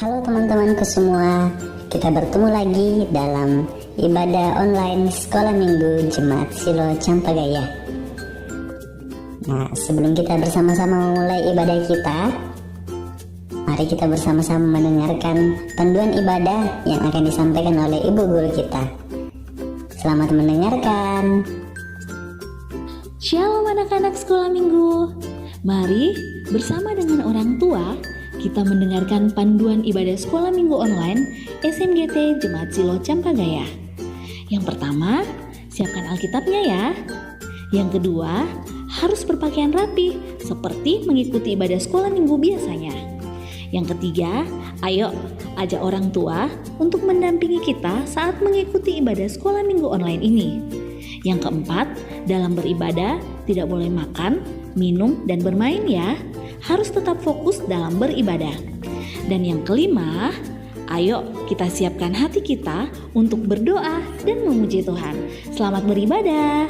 Halo teman-temanku semua, kita bertemu lagi dalam ibadah online Sekolah Minggu Jemaat Silo Campagaya. Nah, sebelum kita bersama-sama memulai ibadah kita, mari kita bersama-sama mendengarkan panduan ibadah yang akan disampaikan oleh Ibu Guru kita. Selamat mendengarkan. Shalom anak-anak Sekolah Minggu. Mari bersama dengan orang tua kita mendengarkan panduan ibadah Sekolah Minggu online SMGT Jemaat Silo Campagaya. Yang pertama, siapkan Alkitabnya ya. Yang kedua, harus berpakaian rapi seperti mengikuti ibadah Sekolah Minggu biasanya. Yang ketiga, ayo ajak orang tua untuk mendampingi kita saat mengikuti ibadah Sekolah Minggu online ini. Yang keempat, dalam beribadah tidak boleh makan, minum, dan bermain ya. Harus tetap fokus dalam beribadah. Dan yang kelima, ayo kita siapkan hati kita untuk berdoa dan memuji Tuhan. Selamat beribadah.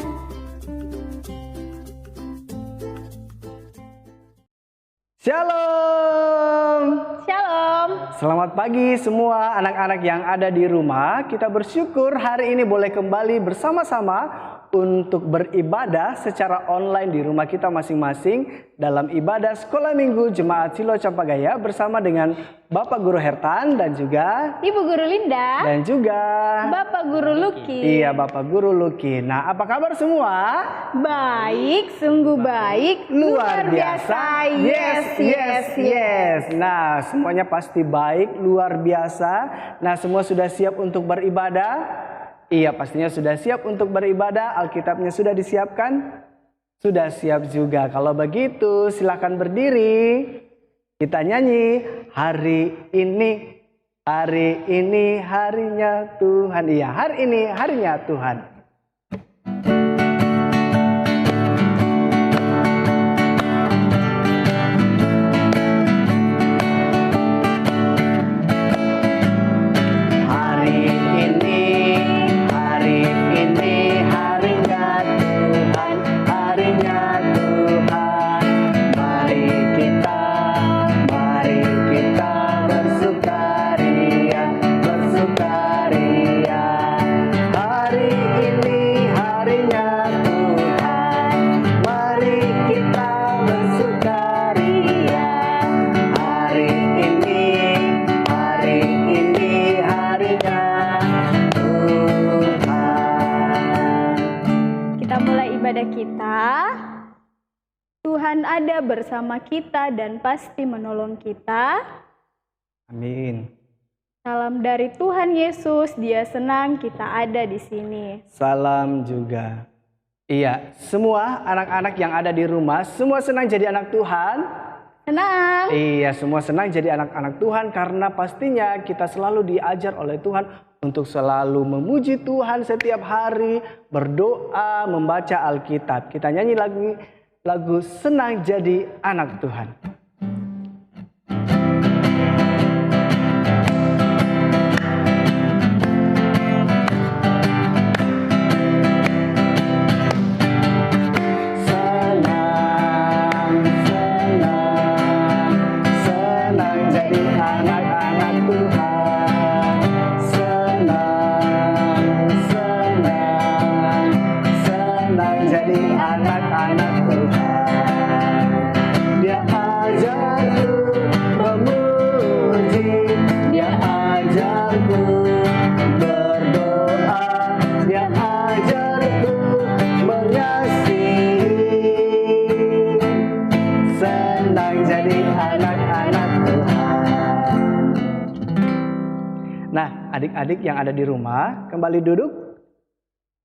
Shalom. Shalom. Selamat pagi semua anak-anak yang ada di rumah. Kita bersyukur hari ini boleh kembali bersama-sama untuk beribadah secara online di rumah kita masing-masing dalam ibadah Sekolah Minggu Jemaat Silo Campagaya bersama dengan Bapak Guru Hertan dan juga Ibu Guru Linda dan juga Bapak Guru Luki. Iya, Bapak Guru Luki. Nah, apa kabar semua? Baik, sungguh baik, Luar biasa. Yes. Nah, semuanya pasti baik, luar biasa. Nah, semua sudah siap untuk beribadah? Iya, pastinya sudah siap untuk beribadah. Alkitabnya sudah disiapkan? Sudah siap juga. Kalau begitu, silakan berdiri. Kita nyanyi, hari ini harinya Tuhan. Iya, hari ini harinya Tuhan. Tuhan ada bersama kita dan pasti menolong kita. Amin. Salam dari Tuhan Yesus, Dia senang kita ada di sini. Salam juga. Iya, semua anak-anak yang ada di rumah, semua senang jadi anak Tuhan. Senang. Iya, semua senang jadi anak-anak Tuhan karena pastinya kita selalu diajar oleh Tuhan untuk selalu memuji Tuhan setiap hari, berdoa, membaca Alkitab. Kita nyanyi lagu Senang Jadi Anak Tuhan. Adik-adik yang ada di rumah, kembali duduk.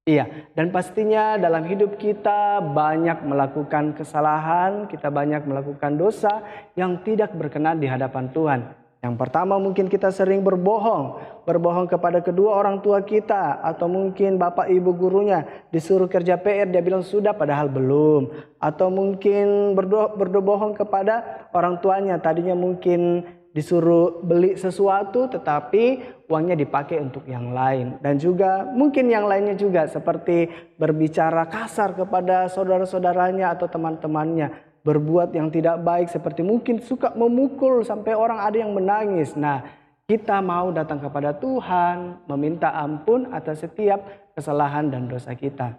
Iya, dan pastinya dalam hidup kita banyak melakukan kesalahan, kita banyak melakukan dosa yang tidak berkenan di hadapan Tuhan. Yang pertama mungkin kita sering berbohong kepada kedua orang tua kita, atau mungkin bapak ibu gurunya disuruh kerja PR, dia bilang sudah padahal belum. Atau mungkin berbohong kepada orang tuanya, tadinya mungkin disuruh beli sesuatu tetapi uangnya dipakai untuk yang lain. Dan juga mungkin yang lainnya juga seperti berbicara kasar kepada saudara-saudaranya atau teman-temannya. Berbuat yang tidak baik seperti mungkin suka memukul sampai orang ada yang menangis. Nah, kita mau datang kepada Tuhan, meminta ampun atas setiap kesalahan dan dosa kita.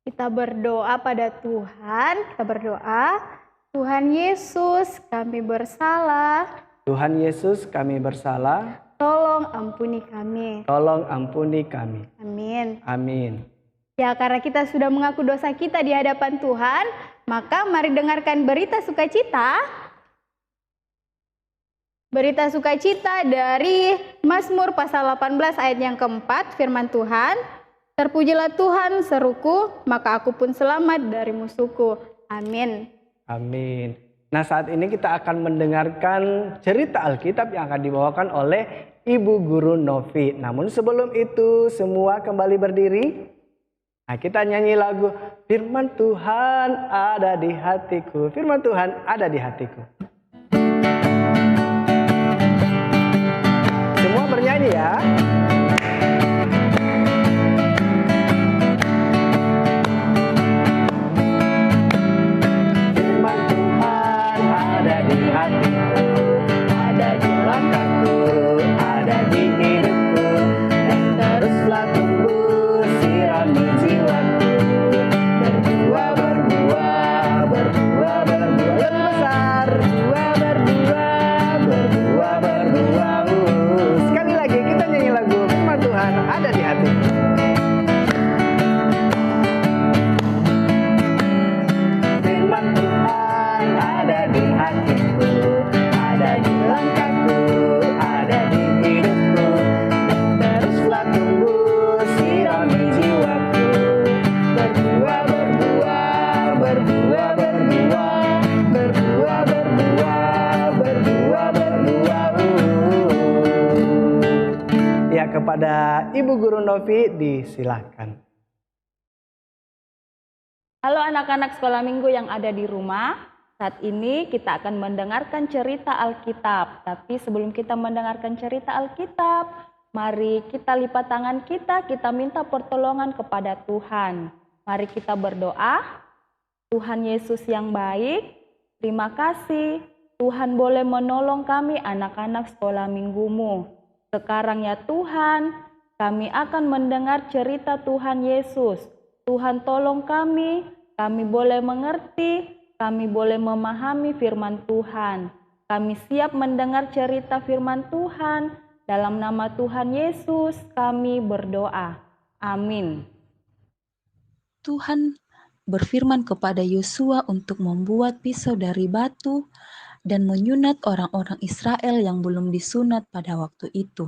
Kita berdoa pada Tuhan, kita berdoa, Tuhan Yesus, kami bersalah. Tuhan Yesus, kami bersalah. Tolong ampuni kami. Tolong ampuni kami. Amin. Amin. Ya, karena kita sudah mengaku dosa kita di hadapan Tuhan, maka mari dengarkan berita sukacita. Berita sukacita dari Mazmur pasal 18 ayat yang keempat, firman Tuhan, terpujilah Tuhan seruku, maka aku pun selamat dari musuhku. Amin. Amin. Nah, saat ini kita akan mendengarkan cerita Alkitab yang akan dibawakan oleh Ibu Guru Novi. Namun sebelum itu semua kembali berdiri. Nah, kita nyanyi lagu Firman Tuhan ada di hatiku. Firman Tuhan ada di hatiku. Semua bernyanyi ya. Firman Tuhan ada di hatiku, ada di langkahku, ada di hidupku, dan teruslah tumbuh sirami jiwaku. Berbuah, berbuah, berbuah, berbuah lebih besar. Berbuah, berbuah, berbuah, berbuah. Sekali lagi kita nyanyi lagu Firman Tuhan ada di hatiku. Firman Tuhan ada di hatiku, ada di langkahku, ada di hidupku, dan teruslah tumbuh sirami jiwaku. Berbuah, berbuah, berbuah, berbuah, berbuah, berbuah, berbuah, berbuah. Ya, kepada Ibu Guru Novi disilakan. Halo anak-anak sekolah minggu yang ada di rumah. Saat ini kita akan mendengarkan cerita Alkitab. Tapi sebelum kita mendengarkan cerita Alkitab, mari kita lipat tangan kita minta pertolongan kepada Tuhan. Mari kita berdoa. Tuhan Yesus yang baik, terima kasih Tuhan boleh menolong kami anak-anak sekolah minggumu. Sekarang ya Tuhan, kami akan mendengar cerita Tuhan Yesus. Tuhan tolong kami boleh mengerti, kami boleh memahami firman Tuhan. Kami siap mendengar cerita firman Tuhan. Dalam nama Tuhan Yesus kami berdoa. Amin. Tuhan berfirman kepada Yosua untuk membuat pisau dari batu dan menyunat orang-orang Israel yang belum disunat pada waktu itu.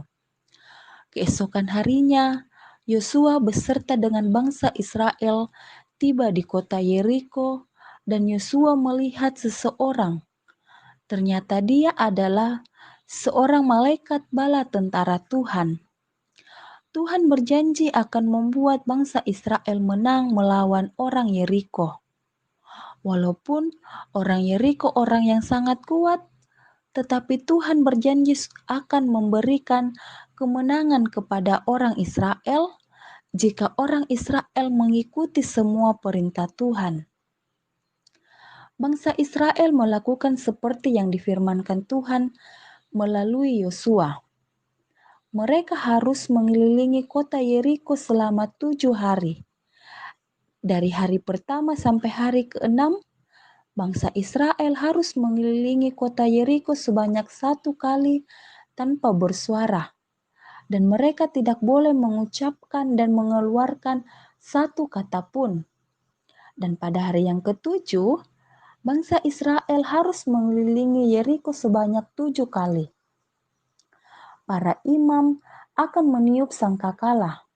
Keesokan harinya, Yosua beserta dengan bangsa Israel tiba di kota Yeriko, dan Yosua melihat seseorang. Ternyata dia adalah seorang malaikat bala tentara Tuhan. Tuhan berjanji akan membuat bangsa Israel menang melawan orang Yeriko. Walaupun orang Yeriko orang yang sangat kuat, tetapi Tuhan berjanji akan memberikan kemenangan kepada orang Israel jika orang Israel mengikuti semua perintah Tuhan. Bangsa Israel melakukan seperti yang difirmankan Tuhan melalui Yosua. Mereka harus mengelilingi kota Yeriko selama 7 hari. Dari hari pertama sampai hari ke-6, bangsa Israel harus mengelilingi kota Yeriko sebanyak 1 kali tanpa bersuara. Dan mereka tidak boleh mengucapkan dan mengeluarkan 1 kata pun. Dan pada hari yang ke-7, bangsa Israel harus mengelilingi Yeriko sebanyak 7 kali. Para imam akan meniup sangkakala.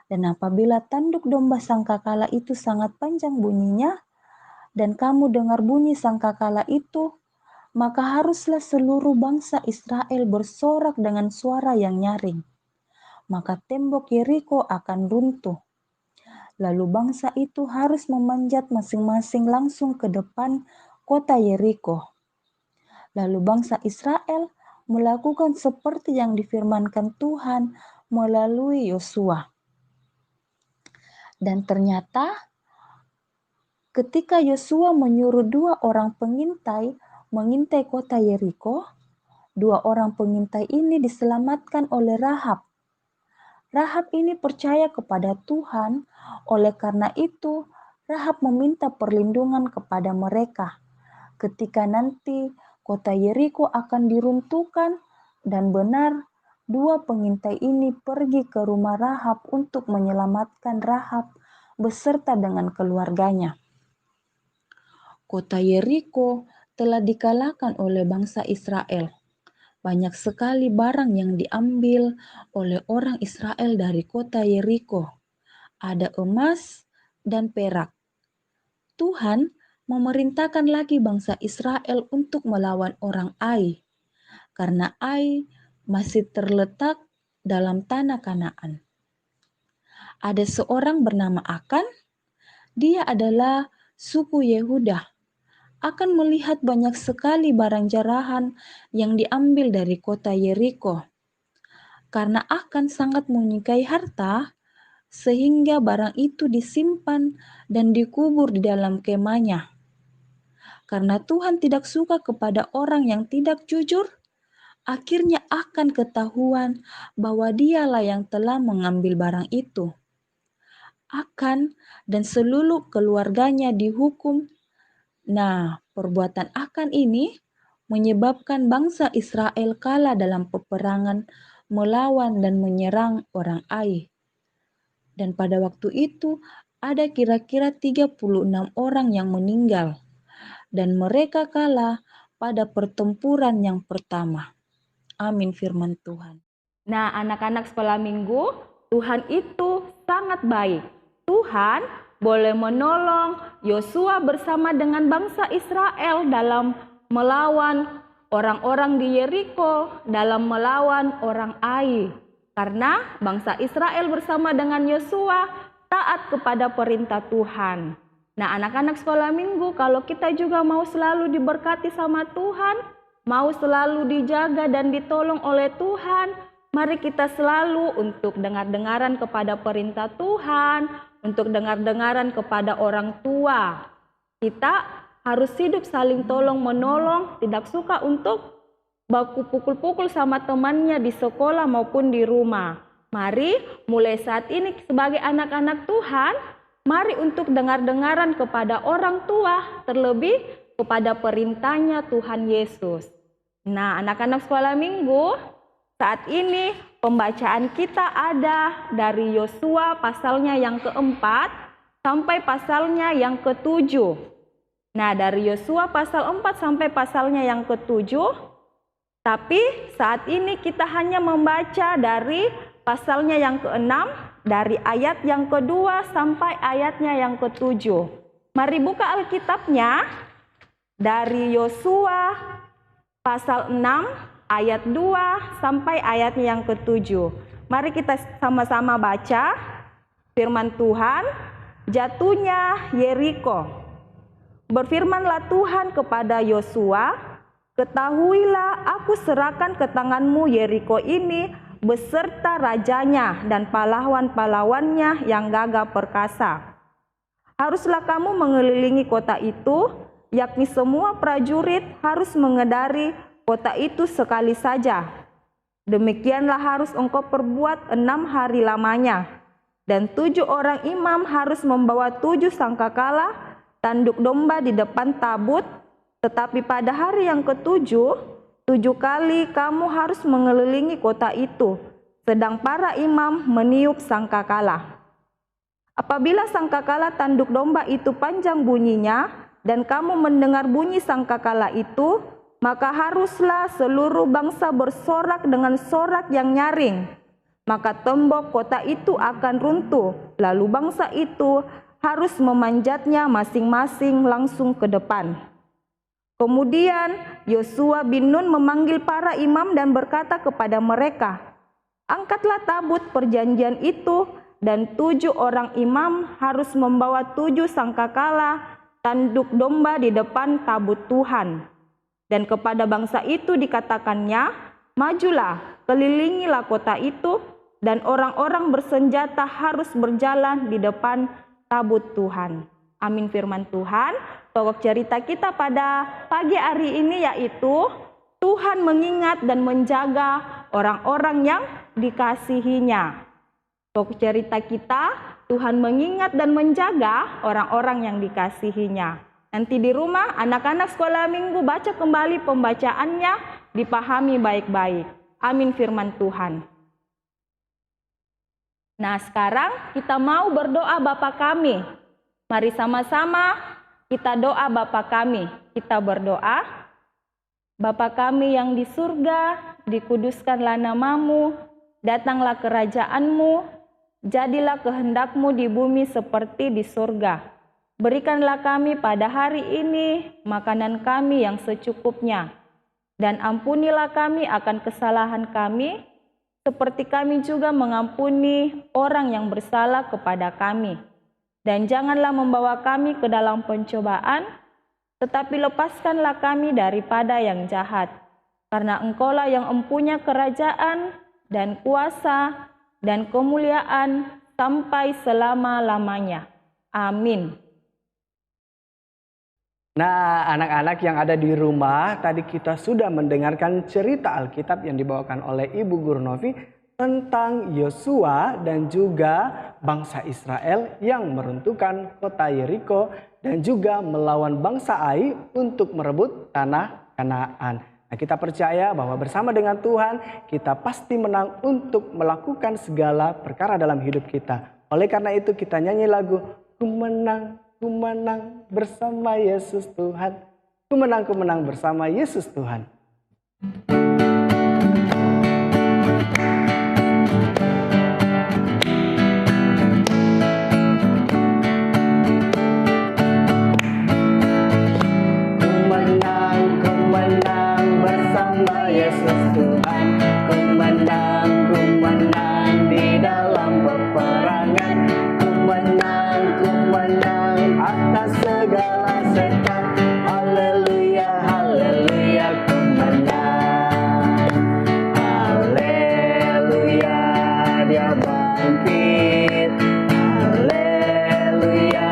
Dan apabila tanduk domba sangkakala itu sangat panjang bunyinya, dan kamu dengar bunyi sangkakala itu, maka haruslah seluruh bangsa Israel bersorak dengan suara yang nyaring. Maka tembok Yeriko akan runtuh. Lalu bangsa itu harus memanjat masing-masing langsung ke depan kota Yeriko. Lalu bangsa Israel melakukan seperti yang difirmankan Tuhan melalui Yosua. Dan ternyata ketika Yosua menyuruh 2 orang pengintai mengintai kota Yeriko, dua orang pengintai ini diselamatkan oleh Rahab. Rahab ini percaya kepada Tuhan, oleh karena itu Rahab meminta perlindungan kepada mereka ketika nanti kota Yeriko akan diruntuhkan, dan benar dua pengintai ini pergi ke rumah Rahab untuk menyelamatkan Rahab beserta dengan keluarganya. Kota Yeriko telah dikalahkan oleh bangsa Israel. Banyak sekali barang yang diambil oleh orang Israel dari kota Yeriko. Ada emas dan perak. Tuhan memerintahkan lagi bangsa Israel untuk melawan orang Ai, karena Ai masih terletak dalam tanah Kanaan. Ada seorang bernama Akan, dia adalah suku Yehuda, akan melihat banyak sekali barang jarahan yang diambil dari kota Yeriko. Karena Akan sangat menyukai harta, sehingga barang itu disimpan dan dikubur di dalam kemahnya. Karena Tuhan tidak suka kepada orang yang tidak jujur, akhirnya akan ketahuan bahwa dialah yang telah mengambil barang itu. Akan dan seluruh keluarganya dihukum. Nah, perbuatan Akan ini menyebabkan bangsa Israel kalah dalam peperangan melawan dan menyerang orang Ai. Dan pada waktu itu ada kira-kira 36 orang yang meninggal, dan mereka kalah pada pertempuran yang pertama. Amin firman Tuhan. Nah, anak-anak sekolah minggu, Tuhan itu sangat baik. Tuhan boleh menolong Yosua bersama dengan bangsa Israel dalam melawan orang-orang di Yeriko, dalam melawan orang Ai. Karena bangsa Israel bersama dengan Yosua taat kepada perintah Tuhan. Nah, anak-anak sekolah minggu, kalau kita juga mau selalu diberkati sama Tuhan, mau selalu dijaga dan ditolong oleh Tuhan, mari kita selalu untuk dengar-dengaran kepada perintah Tuhan, untuk dengar-dengaran kepada orang tua. Kita harus hidup saling tolong menolong, tidak suka untuk baku pukul-pukul sama temannya di sekolah maupun di rumah. Mari mulai saat ini sebagai anak-anak Tuhan, mari untuk dengar-dengaran kepada orang tua, terlebih kepada perintahnya Tuhan Yesus. Nah, anak-anak sekolah minggu, saat ini pembacaan kita ada dari Yosua pasalnya yang keempat sampai pasalnya yang ketujuh. Nah, dari Yosua pasal 4 sampai pasalnya yang ketujuh. Tapi saat ini kita hanya membaca dari pasalnya yang keenam, dari ayat yang kedua sampai ayatnya yang ketujuh. Mari buka Alkitabnya dari Yosua pasal 6 ayat 2 sampai ayatnya yang ketujuh. Mari kita sama-sama baca firman Tuhan. Jatuhnya Yeriko. Berfirmanlah Tuhan kepada Yosua, ketahuilah aku serahkan ke tanganmu Yeriko ini beserta rajanya dan pahlawan-pahlawannya yang gagah perkasa. Haruslah kamu mengelilingi kota itu, yakni semua prajurit harus mengedari kota itu sekali saja. Demikianlah harus engkau perbuat 6 hari lamanya. Dan 7 orang imam harus membawa 7 sangkakala, tanduk domba di depan tabut. Tetapi pada hari yang ketujuh, 7 kali kamu harus mengelilingi kota itu, sedang para imam meniup sangkakala. Apabila sangkakala tanduk domba itu panjang bunyinya, dan kamu mendengar bunyi sangkakala itu, maka haruslah seluruh bangsa bersorak dengan sorak yang nyaring. Maka tembok kota itu akan runtuh, lalu bangsa itu harus memanjatnya masing-masing langsung ke depan. Kemudian Yosua bin Nun memanggil para imam dan berkata kepada mereka, angkatlah tabut perjanjian itu, dan 7 orang imam harus membawa 7 sangkakala tanduk domba di depan tabut Tuhan. Dan kepada bangsa itu dikatakannya, majulah, kelilingilah kota itu, dan orang-orang bersenjata harus berjalan di depan tabut Tuhan. Amin firman Tuhan. Pokok cerita kita pada pagi hari ini yaitu Tuhan mengingat dan menjaga orang-orang yang dikasihinya. Pokok cerita kita, Tuhan mengingat dan menjaga orang-orang yang dikasihinya. Nanti di rumah anak-anak sekolah minggu baca kembali pembacaannya, dipahami baik-baik. Amin firman Tuhan. Nah sekarang kita mau berdoa Bapa kami. Mari sama-sama kita doa Bapa kami. Kita berdoa. Bapa kami yang di surga, dikuduskanlah namamu, datanglah kerajaanmu, jadilah kehendakmu di bumi seperti di surga. Berikanlah kami pada hari ini makanan kami yang secukupnya, dan ampunilah kami akan kesalahan kami, seperti kami juga mengampuni orang yang bersalah kepada kami. Dan janganlah membawa kami ke dalam pencobaan, tetapi lepaskanlah kami daripada yang jahat. Karena Engkaulah yang empunya kerajaan dan kuasa dan kemuliaan sampai selama-lamanya. Amin. Nah, anak-anak yang ada di rumah, tadi kita sudah mendengarkan cerita Alkitab yang dibawakan oleh Ibu Guru Novi tentang Yosua dan juga bangsa Israel yang meruntuhkan kota Yeriko dan juga melawan bangsa Ai untuk merebut tanah Kanaan. Nah, kita percaya bahwa bersama dengan Tuhan kita pasti menang untuk melakukan segala perkara dalam hidup kita. Oleh karena itu kita nyanyi lagu Ku menang bersama Yesus Tuhan. Ku menang bersama Yesus Tuhan. Yesus Tuhan, ku menang di dalam peperangan. Ku menang atas segala setan. Haleluya, haleluya, ku menang. Haleluya, dia bangkit. Haleluya,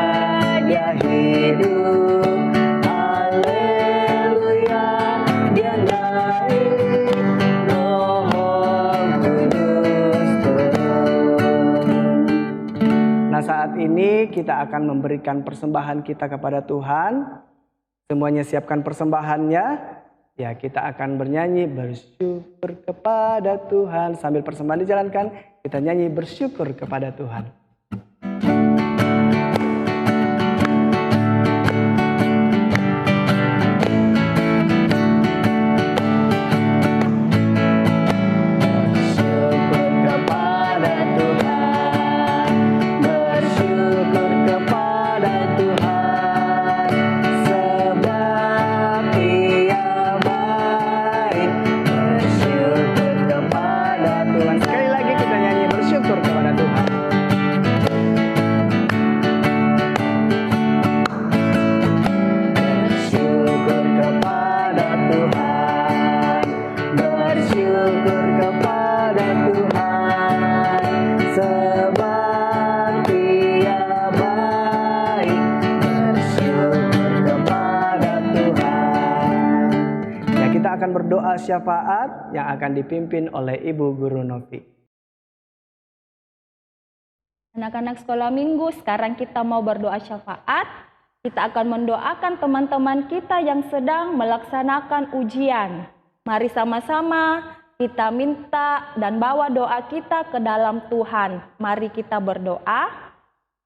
dia hidup. Haleluya, dia naik. Nah, saat ini kita akan memberikan persembahan kita kepada Tuhan. Semuanya siapkan persembahannya. Ya, kita akan bernyanyi bersyukur kepada Tuhan. Sambil persembahan dijalankan, kita nyanyi bersyukur kepada Tuhan. Berdoa syafaat yang akan dipimpin oleh Ibu Guru Novi. Anak-anak sekolah minggu, sekarang kita mau berdoa syafaat. Kita akan mendoakan teman-teman kita yang sedang melaksanakan ujian. Mari sama-sama kita minta dan bawa doa kita ke dalam Tuhan. Mari kita berdoa.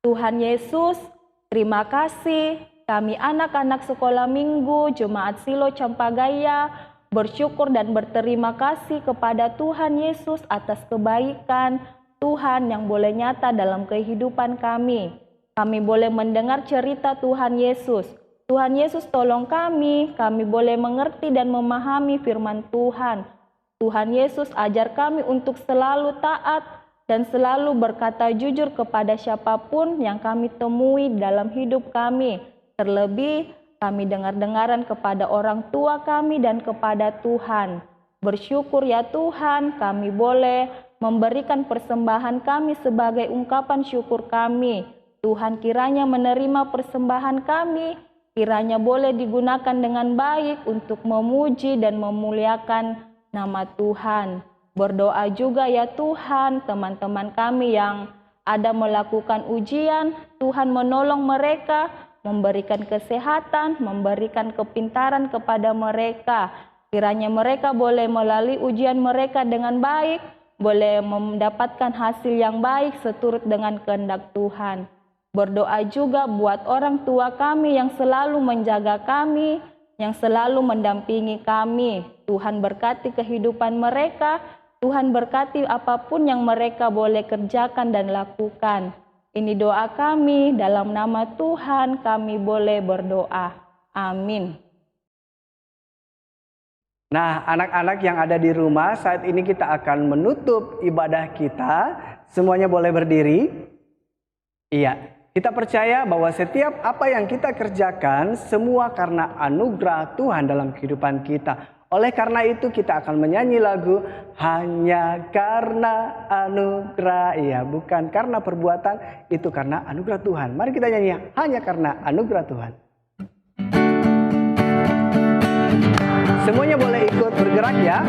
Tuhan Yesus, terima kasih. Kami anak-anak sekolah minggu Jemaat Silo Campagaya bersyukur dan berterima kasih kepada Tuhan Yesus atas kebaikan Tuhan yang boleh nyata dalam kehidupan kami. Kami boleh mendengar cerita Tuhan Yesus. Tuhan Yesus tolong kami boleh mengerti dan memahami firman Tuhan. Tuhan Yesus ajar kami untuk selalu taat dan selalu berkata jujur kepada siapapun yang kami temui dalam hidup kami. Terlebih kami dengar-dengaran kepada orang tua kami dan kepada Tuhan. Bersyukur ya Tuhan, kami boleh memberikan persembahan kami sebagai ungkapan syukur kami. Tuhan kiranya menerima persembahan kami kiranya boleh digunakan dengan baik untuk memuji dan memuliakan nama Tuhan. Berdoa juga ya Tuhan, teman-teman kami yang ada melakukan ujian, Tuhan menolong mereka, memberikan kesehatan, memberikan kepintaran kepada mereka. Kiranya mereka boleh melalui ujian mereka dengan baik, boleh mendapatkan hasil yang baik seturut dengan kehendak Tuhan. Berdoa juga buat orang tua kami yang selalu menjaga kami, yang selalu mendampingi kami. Tuhan berkati kehidupan mereka, Tuhan berkati apapun yang mereka boleh kerjakan dan lakukan. Ini doa kami, dalam nama Tuhan kami boleh berdoa. Amin. Nah, anak-anak yang ada di rumah, saat ini kita akan menutup ibadah kita. Semuanya boleh berdiri. Iya, kita percaya bahwa setiap apa yang kita kerjakan, semua karena anugerah Tuhan dalam kehidupan kita. Oleh karena itu kita akan menyanyi lagu Hanya Karena Anugerah. Iya, bukan karena perbuatan, itu karena anugerah Tuhan. Mari kita nyanyi Hanya Karena Anugerah Tuhan. Semuanya boleh ikut bergerak ya.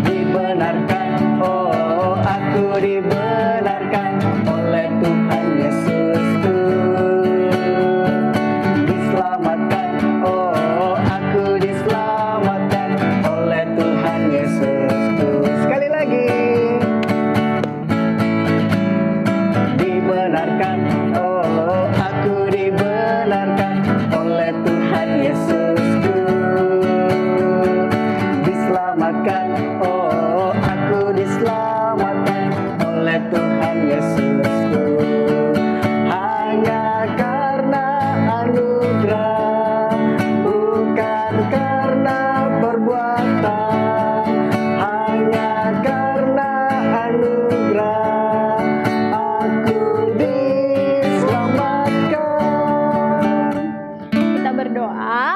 Dibenarkan, oh aku dibenarkan oleh Tuhan Yesusku. Diselamatkan, oh aku diselamatkan oleh Tuhan Yesusku. Sekali lagi. Dibenarkan, oh aku dibenarkan oleh Tuhan Yesusku. Diselamatkan, oh aku diselamatkan oleh Tuhan Yesusku. Hanya karena anugerah, bukan karena perbuatan. Hanya karena anugerah aku diselamatkan. Kita berdoa.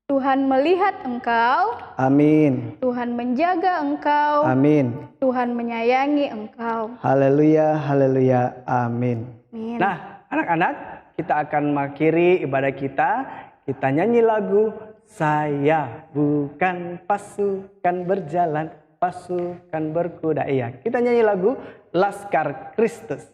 Tuhan melihat engkau, Amin. Tuhan menjaga engkau, Amin. Tuhan menyayangi engkau. Haleluya, haleluya, amin. Amin. Nah, anak-anak, kita akan mengakhiri ibadah kita. Kita nyanyi lagu Saya Bukan Pasukan Berjalan, Pasukan Berkuda. Iya, kita nyanyi lagu Laskar Kristus.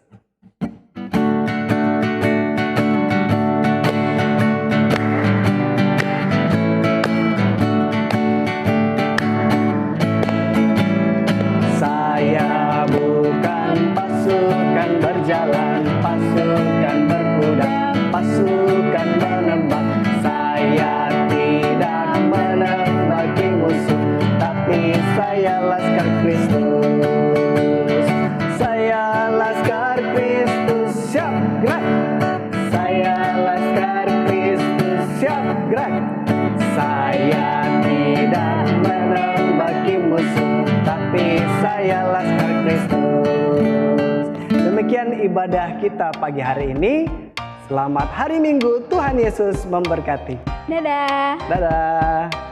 Saya bukan pasukan berjalan, pasukan berkuda, pasukan menembak. Saya tidak menembaki musuh, tapi saya Laskar Kristus. Saya Laskar Kristus, siap gerak. Saya Laskar Kristus, siap gerak. Saya tidak menembaki musuh, tapi saya Laskar Kristus. Demikian ibadah kita pagi hari ini. Selamat hari Minggu, Tuhan Yesus memberkati. Dadah. Dadah.